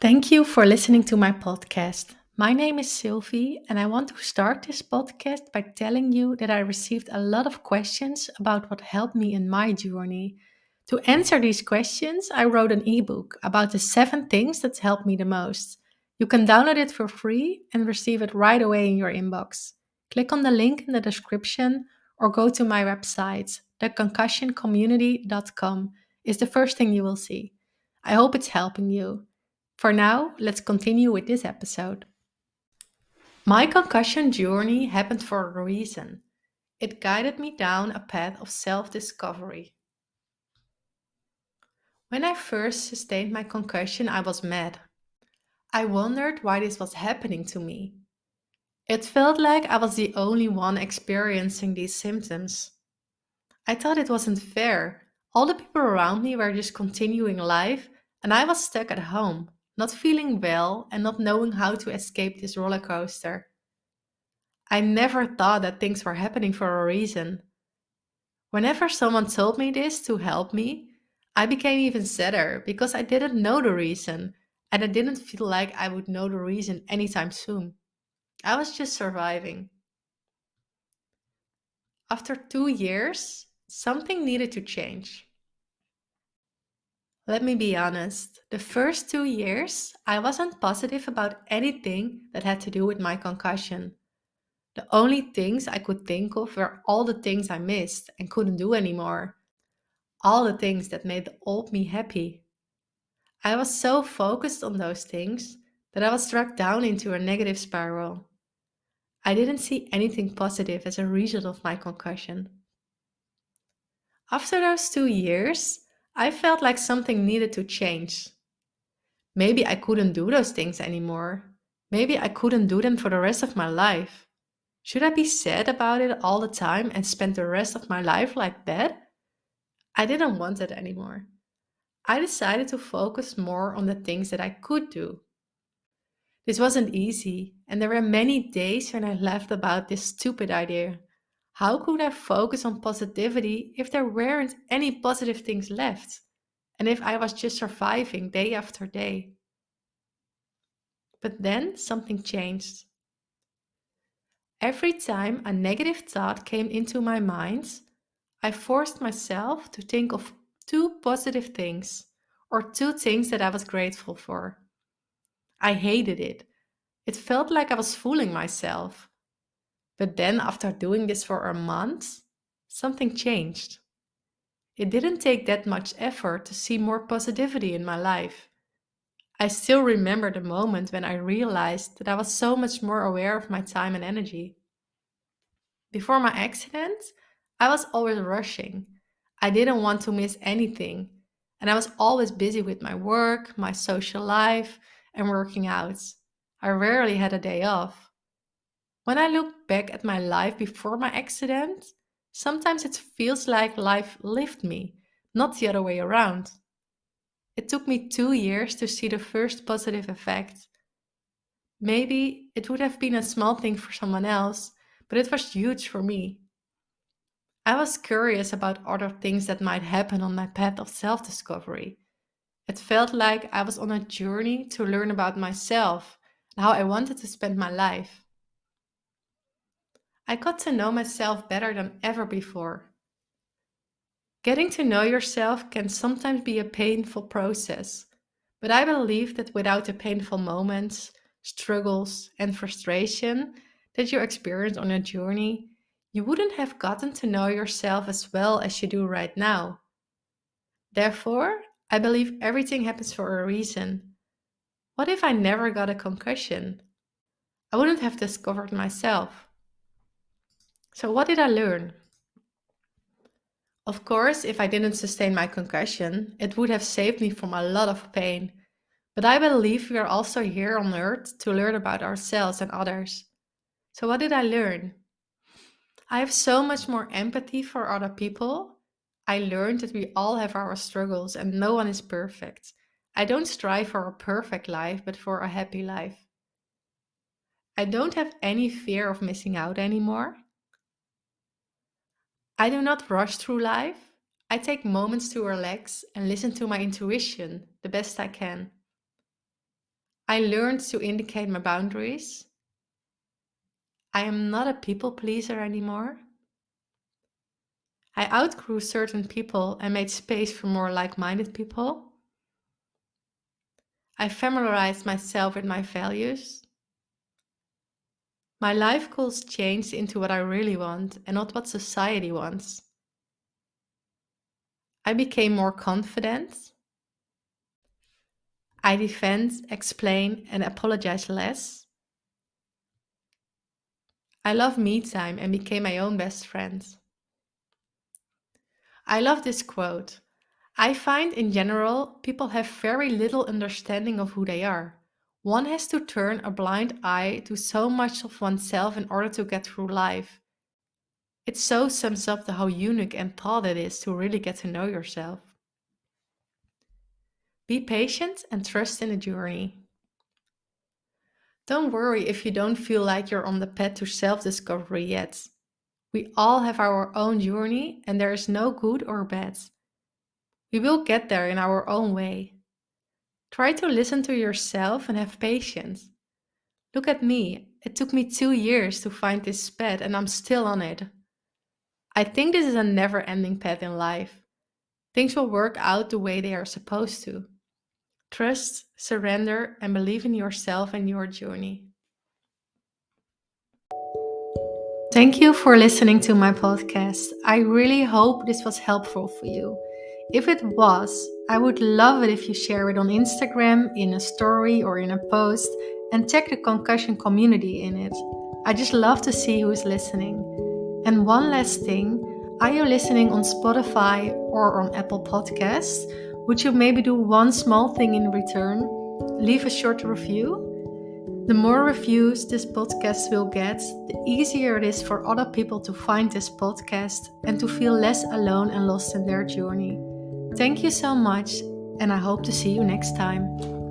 Thank you for listening to my podcast. My name is Sylvie, and I want to start this podcast by telling you that I received a lot of questions about what helped me in my journey. To answer these questions, I wrote an ebook about the 7 things that helped me the most. You can download it for free and receive it right away in your inbox. Click on the link in the description or go to my website, theconcussioncommunity.com is the first thing you will see. I hope it's helping you. For now, let's continue with this episode. My concussion journey happened for a reason. It guided me down a path of self discovery. When I first sustained my concussion, I was mad. I wondered why this was happening to me. It felt like I was the only one experiencing these symptoms. I thought it wasn't fair. All the people around me were just continuing life, and I was stuck at home, not feeling well and not knowing how to escape this roller coaster. I never thought that things were happening for a reason. Whenever someone told me this to help me, I became even sadder because I didn't know the reason and I didn't feel like I would know the reason anytime soon. I was just surviving. After 2 years, something needed to change. Let me be honest, the first 2 years, I wasn't positive about anything that had to do with my concussion. The only things I could think of were all the things I missed and couldn't do anymore, all the things that made the old me happy. I was so focused on those things that I was dragged down into a negative spiral. I didn't see anything positive as a result of my concussion. After those 2 years, I felt like something needed to change. Maybe I couldn't do those things anymore. Maybe I couldn't do them for the rest of my life. Should I be sad about it all the time and spend the rest of my life like that? I didn't want it anymore. I decided to focus more on the things that I could do. This wasn't easy, and there were many days when I laughed about this stupid idea. How could I focus on positivity if there weren't any positive things left? And if I was just surviving day after day? But then something changed. Every time a negative thought came into my mind, I forced myself to think of 2 positive things or 2 things that I was grateful for. I hated it. It felt like I was fooling myself. But then, after doing this for a month, something changed. It didn't take that much effort to see more positivity in my life. I still remember the moment when I realized that I was so much more aware of my time and energy. Before my accident, I was always rushing. I didn't want to miss anything. And I was always busy with my work, my social life, and working out. I rarely had a day off. When I look back at my life before my accident, sometimes it feels like life lifted me, not the other way around. It took me 2 years to see the first positive effect. Maybe it would have been a small thing for someone else, but it was huge for me. I was curious about other things that might happen on my path of self discovery. It felt like I was on a journey to learn about myself and how I wanted to spend my life. I got to know myself better than ever before. Getting to know yourself can sometimes be a painful process, but I believe that without the painful moments, struggles, and frustration that you experience on your journey, you wouldn't have gotten to know yourself as well as you do right now. Therefore, I believe everything happens for a reason. What if I never got a concussion? I wouldn't have discovered myself. So, what did I learn? Of course, if I didn't sustain my concussion, it would have saved me from a lot of pain. But I believe we are also here on earth to learn about ourselves and others. So, what did I learn? I have so much more empathy for other people. I learned that we all have our struggles and no one is perfect. I don't strive for a perfect life, but for a happy life. I don't have any fear of missing out anymore. I do not rush through life. I take moments to relax and listen to my intuition the best I can. I learned to indicate my boundaries. I am not a people pleaser anymore. I outgrew certain people and made space for more like-minded people. I familiarized myself with my values. My life goals changed into what I really want and not what society wants. I became more confident. I defend, explain, and apologize less. I love me time and became my own best friend. I love this quote. I find in general people have very little understanding of who they are. One has to turn a blind eye to so much of oneself in order to get through life. It so sums up how unique and thought it is to really get to know yourself. Be patient and trust in the journey. Don't worry if you don't feel like you're on the path to self-discovery yet. We all have our own journey and there is no good or bad. We will get there in our own way. Try to listen to yourself and have patience. Look at me. It took me 2 years to find this path and I'm still on it. I think this is a never-ending path in life. Things will work out the way they are supposed to. Trust, surrender, and believe in yourself and your journey. Thank you for listening to my podcast. I really hope this was helpful for you. If it was, I would love it if you share it on Instagram, in a story, or in a post, and tag the Concussion Community in it. I just love to see who's listening. And one last thing, are you listening on Spotify or on Apple Podcasts? Would you maybe do one small thing in return? Leave a short review? The more reviews this podcast will get, the easier it is for other people to find this podcast and to feel less alone and lost in their journey. Thank you so much, and I hope to see you next time.